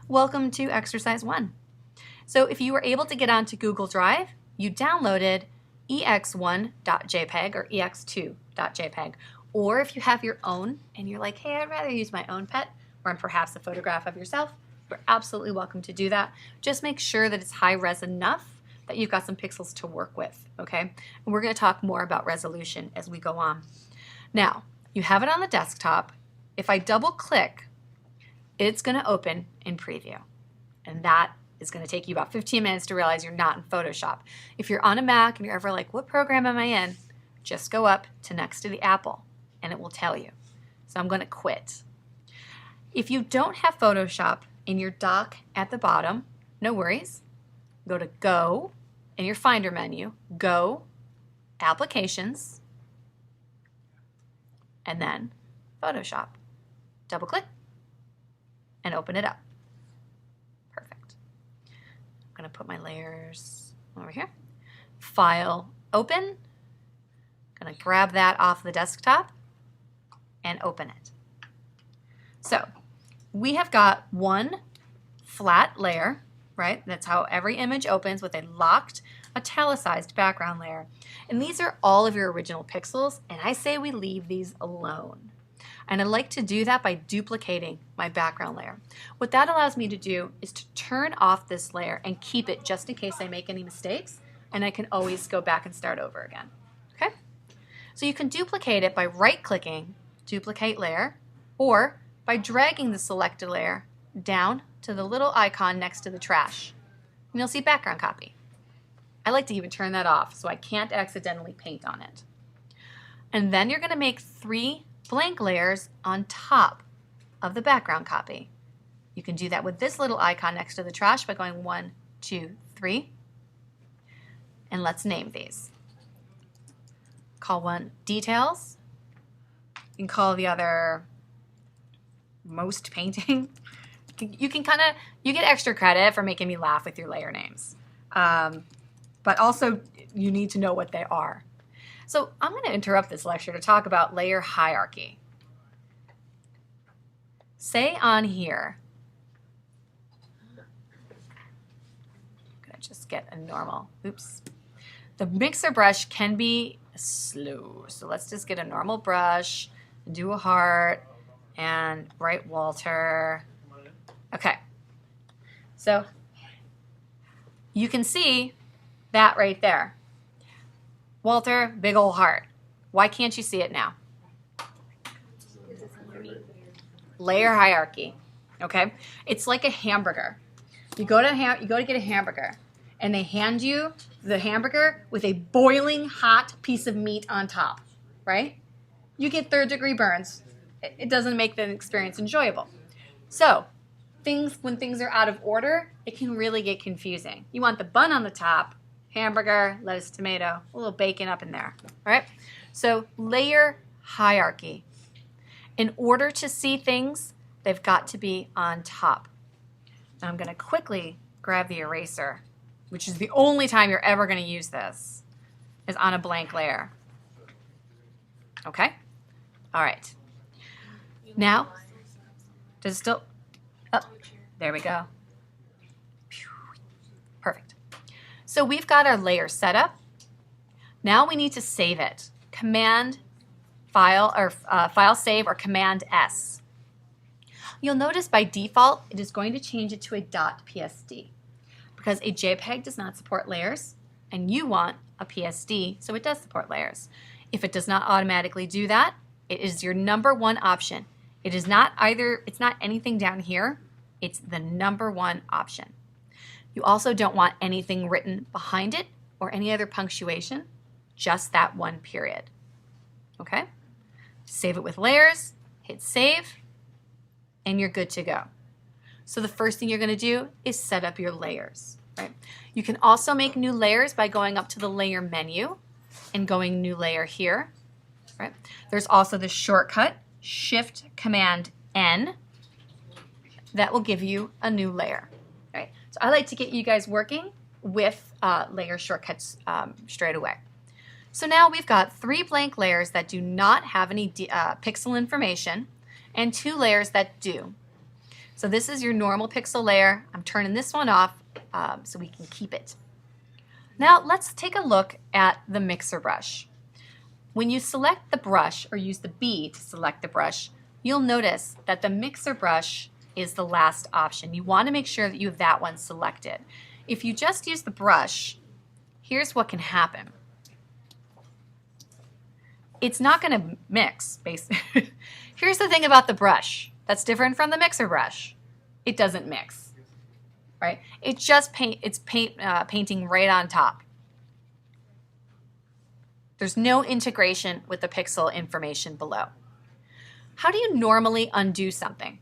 Welcome to exercise 1. So if you were able to get onto Google Drive, you downloaded ex1.jpg or ex2.jpg. Or if you have your own and you're like, hey, I'd rather use my own pet, or perhaps a photograph of yourself, you're absolutely welcome to do that. Just make sure that it's high res enough that you've got some pixels to work with, okay? And we're going to talk more about resolution as we go on. Now, you have it on the desktop. If I double click, it's going to open in preview. And that is going to take you about 15 minutes to realize you're not in Photoshop. If you're on a Mac and you're ever like, what program am I in? Just go up to next to the apple and it will tell you. So I'm going to quit. If you don't have Photoshop in your dock at the bottom, no worries. Go to Go in your Finder menu, Go, Applications, and then Photoshop. Double click and open it up. Perfect. I'm going to put my layers over here. File, open. Going to grab that off the desktop and open it. So we have got one flat layer, right? That's how every image opens, with a locked, italicized background layer. And these are all of your original pixels, and I say we leave these alone. And I like to do that by duplicating my background layer. What that allows me to do is to turn off this layer and keep it just in case I make any mistakes, and I can always go back and start over again. Okay? So you can duplicate it by right-clicking, duplicate layer, or by dragging the selected layer down to the little icon next to the trash. And you'll see background copy. I like to even turn that off so I can't accidentally paint on it. And then you're going to make 3 blank layers on top of the background copy. You can do that with this little icon next to the trash by going 1, 2, 3. And let's name these. Call one Details. You can call the other Most Painting. You can you get extra credit for making me laugh with your layer names. But also you need to know what they are. So I'm going to interrupt this lecture to talk about layer hierarchy. Say on here, I'm going to just get a normal, oops. The mixer brush can be slow. So let's just get a normal brush and do a heart and write Walter. Okay. So you can see that right there. Walter, big ol' heart. Why can't you see it now? Layer hierarchy. Okay? It's like a hamburger. You go to get a hamburger, and they hand you the hamburger with a boiling hot piece of meat on top, right? You get third-degree burns. It doesn't make the experience enjoyable. So, when things are out of order, it can really get confusing. You want the bun on the top, hamburger, lettuce, tomato, a little bacon up in there, all right? So layer hierarchy. In order to see things, they've got to be on top. Now I'm going to quickly grab the eraser, which is the only time you're ever going to use this, is on a blank layer. Okay? All right. Now, does it still, oh, there we go. Perfect. So we've got our layer set up. Now we need to save it. Command file or file save or Command S. You'll notice by default it is going to change it to a .psd because a JPEG does not support layers and you want a PSD so it does support layers. If it does not automatically do that, it is your number one option. It is not it's not anything down here. It's the number one option. You also don't want anything written behind it or any other punctuation, just that one period. Okay? Save it with layers, hit save, and you're good to go. So the first thing you're going to do is set up your layers. Right? You can also make new layers by going up to the layer menu and going new layer here. Right? There's also the shortcut, Shift Command N, that will give you a new layer. Right? So I like to get you guys working with layer shortcuts straight away. So now we've got 3 blank layers that do not have any pixel information and 2 layers that do. So this is your normal pixel layer. I'm turning this one off so we can keep it. Now let's take a look at the mixer brush. When you select the brush or use the B to select the brush, you'll notice that the mixer brush is the last option. You want to make sure that you have that one selected. If you just use the brush, here's what can happen. It's not going to mix, basically. Here's the thing about the brush that's different from the mixer brush. It doesn't mix, right? It just painting right on top. There's no integration with the pixel information below. How do you normally undo something?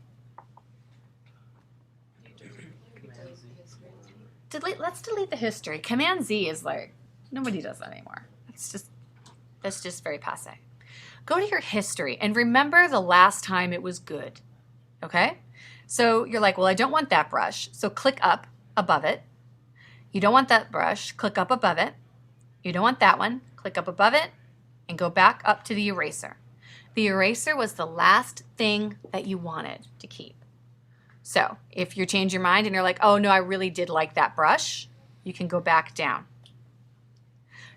Let's delete the history. Command Z is like, nobody does that anymore. That's just very passe. Go to your history and remember the last time it was good, okay? So you're like, well, I don't want that brush. So click up above it. You don't want that brush, click up above it. You don't want that one, click up above it and go back up to the eraser. The eraser was the last thing that you wanted to keep. So if you change your mind and you're like, oh no, I really did like that brush, you can go back down.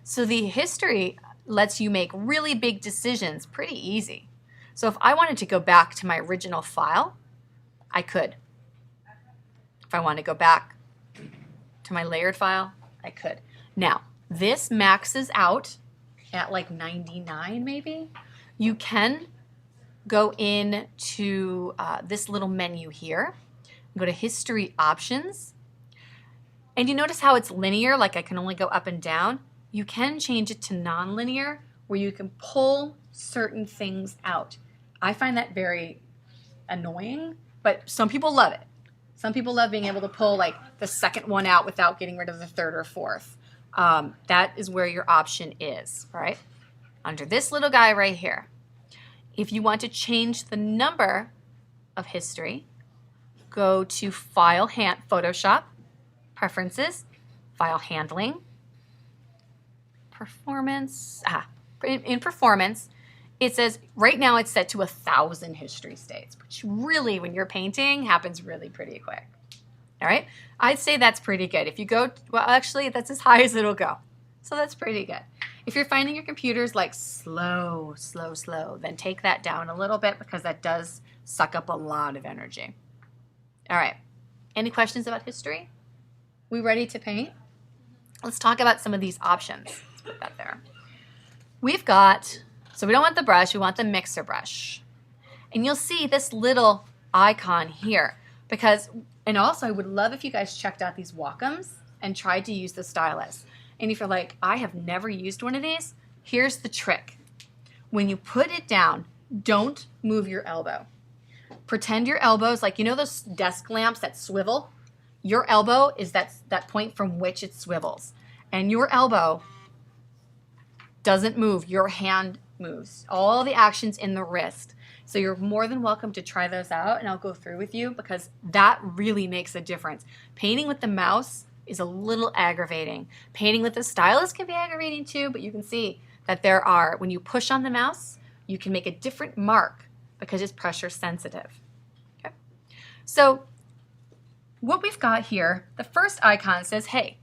So the history lets you make really big decisions pretty easy. So if I wanted to go back to my original file, I could. If I wanted to go back to my layered file, I could. Now, this maxes out at like 99 maybe. You can go into this little menu here, go to History Options, and you notice how it's linear, like I can only go up and down. You can change it to non-linear, where you can pull certain things out. I find that very annoying, but some people love it. Some people love being able to pull like the second one out without getting rid of the third or fourth. That is where your option is, right? Under this little guy right here. If you want to change the number of history, go to File, Photoshop, Preferences, File Handling, Performance. In Performance, it says right now it's set to 1,000 history states, which really, when you're painting, happens really pretty quick. All right, I'd say that's pretty good. If you go, well, actually, that's as high as it'll go. So that's pretty good. If you're finding your computer's like slow, then take that down a little bit because that does suck up a lot of energy. All right, any questions about history? We ready to paint? Let's talk about some of these options. Let's put that there. We've got, so we don't want the brush, we want the mixer brush. And you'll see this little icon here because, and also I would love if you guys checked out these Wacom's and tried to use the stylus. And if you're like, I have never used one of these, here's the trick. When you put it down, don't move your elbow. Pretend your elbow's like, you know those desk lamps that swivel? Your elbow is that point from which it swivels. And your elbow doesn't move, your hand moves. All the action's in the wrist. So you're more than welcome to try those out and I'll go through with you because that really makes a difference. Painting with the mouse is a little aggravating. Painting with the stylus can be aggravating too, but you can see that there are, when you push on the mouse, you can make a different mark because it's pressure sensitive. Okay. So what we've got here, the first icon says, hey,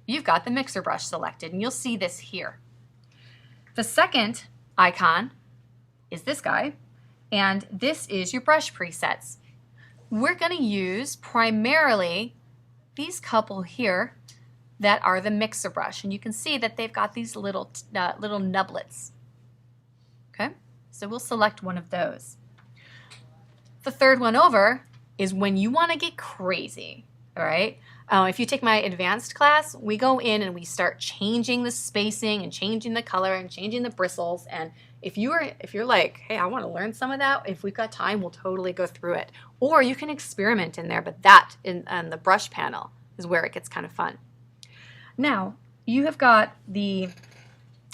you've got the mixer brush selected, and you'll see this here. The second icon is this guy, and this is your brush presets. We're going to use primarily these couple here that are the mixer brush, and you can see that they've got these little nublets. Okay, so we'll select one of those. The third one over is when you want to get crazy. All right. If you take my advanced class, we go in and we start changing the spacing and changing the color and changing the bristles. And if you're like, hey, I want to learn some of that, if we've got time, we'll totally go through it. Or you can experiment in there, but that on the brush panel is where it gets kind of fun. Now, you have got the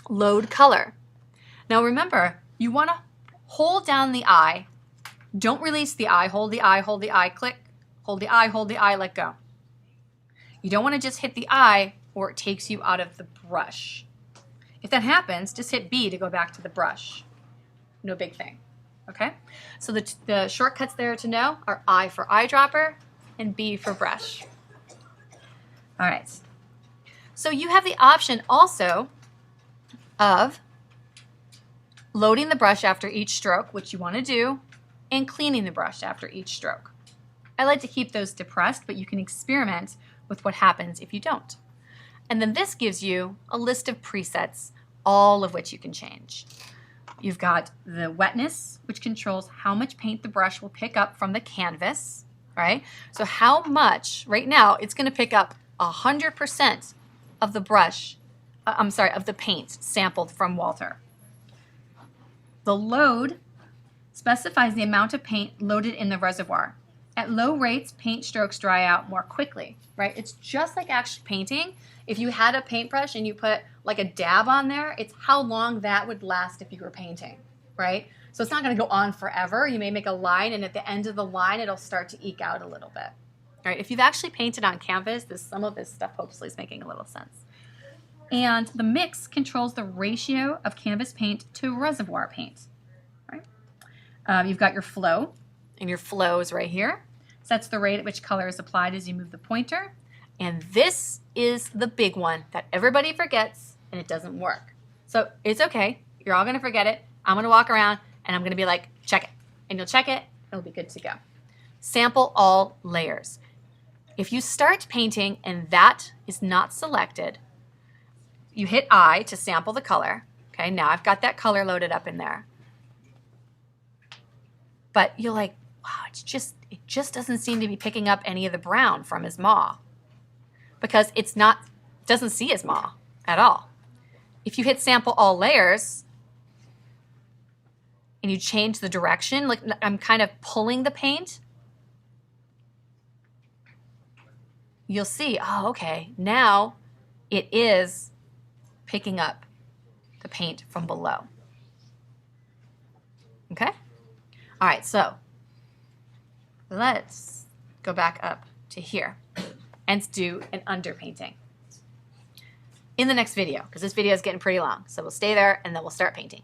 load color. Now remember, you want to hold down the eye. Don't release the eye. Hold the eye, click. Hold the eye, let go. You don't want to just hit the eye or it takes you out of the brush. If that happens, just hit B to go back to the brush. No big thing. okay? So the shortcuts there to know are I for eyedropper and B for brush. All right. So you have the option also of loading the brush after each stroke, which you want to do, and cleaning the brush after each stroke. I like to keep those depressed, but you can experiment with what happens if you don't. And then this gives you a list of presets, all of which you can change. You've got the wetness, which controls how much paint the brush will pick up from the canvas, right? So how much, right now, it's going to pick up 100% of the brush, of the paint sampled from Walter. The load specifies the amount of paint loaded in the reservoir. At low rates, paint strokes dry out more quickly, right? It's just like actually painting. If you had a paintbrush and you put like a dab on there, it's how long that would last if you were painting, right? So it's not going to go on forever. You may make a line, and at the end of the line, it'll start to eke out a little bit. All right, if you've actually painted on canvas, some of this stuff hopefully is making a little sense. And the mix controls the ratio of canvas paint to reservoir paint, right? You've got your flow, and your flow is right here. Sets the rate at which color is applied as you move the pointer. And this is the big one that everybody forgets, and it doesn't work. So it's okay. You're all going to forget it. I'm going to walk around, and I'm going to be like, check it. And you'll check it. It'll be good to go. Sample all layers. If you start painting and that is not selected, you hit I to sample the color. Okay, now I've got that color loaded up in there. But you're like, wow, it just doesn't seem to be picking up any of the brown from his maw, because doesn't see his maw at all. If you hit sample all layers and you change the direction, like I'm kind of pulling the paint, you'll see, oh, okay, now it is picking up the paint from below. Okay? All right, so let's go back up to here and do an underpainting in the next video, because this video is getting pretty long. So we'll stay there and then we'll start painting.